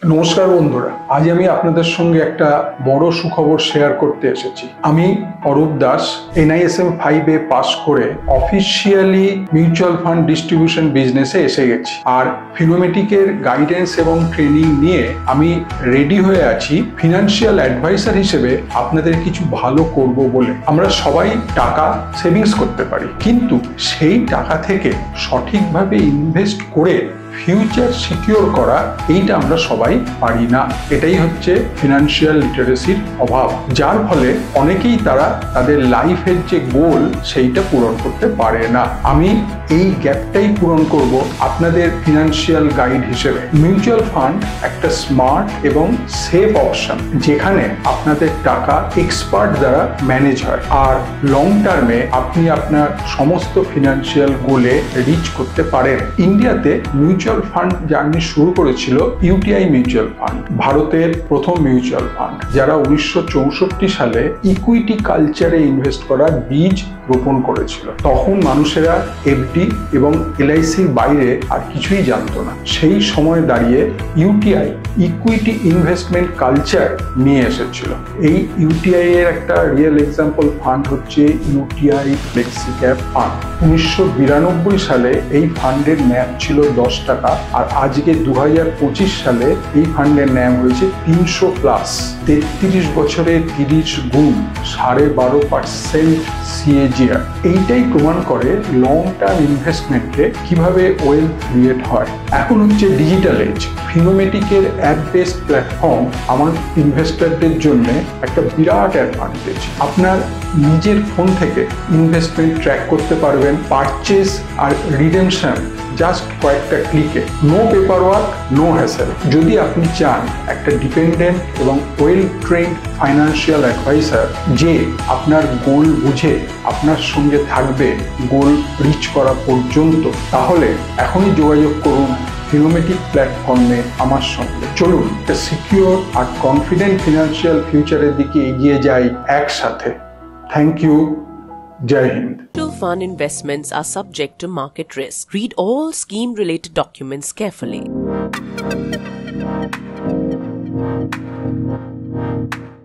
নমস্কার বন্ধুরা, আজ আমি আপনাদের সঙ্গে একটা বড় সুখবর শেয়ার করতে এসেছি। আমি Arup Das NISM 5 A pass করে অফিসিয়ালি মিউচুয়াল ফান্ড ডিস্ট্রিবিউশন বিজনেসে এসে গেছি। আর ফিনোমেটিকের গাইডেন্স এবং ট্রেনিং নিয়ে আমি রেডি হয়ে আছি ফিনান্সিয়াল অ্যাডভাইসার হিসেবে আপনাদের কিছু ভালো করব বলে। আমরা সবাই টাকা সেভিংস করতে পারি, কিন্তু সেই টাকা থেকে সঠিকভাবে ইনভেস্ট করে ফিউচার সিকিউর করা, এইটা আমরা সবাই পারি না। এটাই হচ্ছে ফিনান্সিয়াল লিটারেসির অভাব, যার ফলে অনেকেই তারা তাদের লাইফের যে গোল সেইটা পূরণ করতে পারে না। আমি এই গ্যাপটাই পূরণ করব আপনাদের ফিনান্সিয়াল গাইড হিসেবে। মিউচুয়াল ফান্ড একটা স্মার্ট এবং সেফ অপশন, যেখানে আপনাদের টাকা এক্সপার্ট দ্বারা ম্যানেজ হয় আর লং টার্মে আপনি আপনার সমস্ত ফিনান্সিয়াল গোলে রিচ করতে পারেন। ইন্ডিয়াতে মিউচুয়াল ফান্ড জার্নি শুরু করেছিল UTI মিউচুয়াল ফান্ড, ভারতের প্রথম মিউচুয়াল ফান্ড, যারা 1964 সালে ইকুইটি কালচারে ইনভেস্ট করার বীজ রোপণ করেছিল। তখন মানুষেরা FD এবং LICর বাইরে আর কিছুই জানতো না। সেই সময় দাঁড়িয়ে UTI ইকুইটি ইনভেস্টমেন্ট কালচার নিয়ে এসেছিল। এই UTI এর একটা রিয়েল এক্সাম্পল ফান্ড হচ্ছে UTI ফ্লেক্সি ক্যাপ ফান্ড। 1992 সালে এই ফান্ডের ন্যাম ছিল 10 টাকা, আর আজকে 2025 সালে এই ফান্ডের ন্যাম হয়েছে 300+। 33 বছরে 30 গুণ, 12.5% CAGR। এইটাই প্রমাণ করে লং টার্ম ইনভেস্টমেন্টে কিভাবে ওয়েলথ ক্রিয়েট হয়। এখন হচ্ছে ডিজিটাল এজ। ফিনোমেটিকের অ্যাপ বেসড প্ল্যাটফর্ম আমার ইনভেস্টরদের জন্য একটা বিরাট অ্যাডভান্টেজ। আপনার নিজের ফোন থেকে ইনভেস্টমেন্ট ট্র্যাক করতে পারবেন, পারচেজ আর রিডেমশন জাস্ট কয়েকটা ক্লিকে। No paper work, no hassle. যদি আপনি চান একটা ডিপেন্ডেন্ট এবং ওয়েল ট্রেন্ড ফাইন্যান্সিয়াল অ্যাডভাইসার যে আপনার গোল বুঝে আপনার সঙ্গে থাকবে গোল রিচ করা পর্যন্ত, তাহলে এখনই যোগাযোগ করুন ফিনোমেটিক প্ল্যাটফর্মে আমার সঙ্গে। চলুন একটা সিকিউর আর কনফিডেন্ট ফিনান্সিয়াল ফিউচারের দিকে এগিয়ে যাই একসাথে। Thank you. Jai Hind. Mutual fund investments are subject to market risk. Read all scheme-related documents carefully.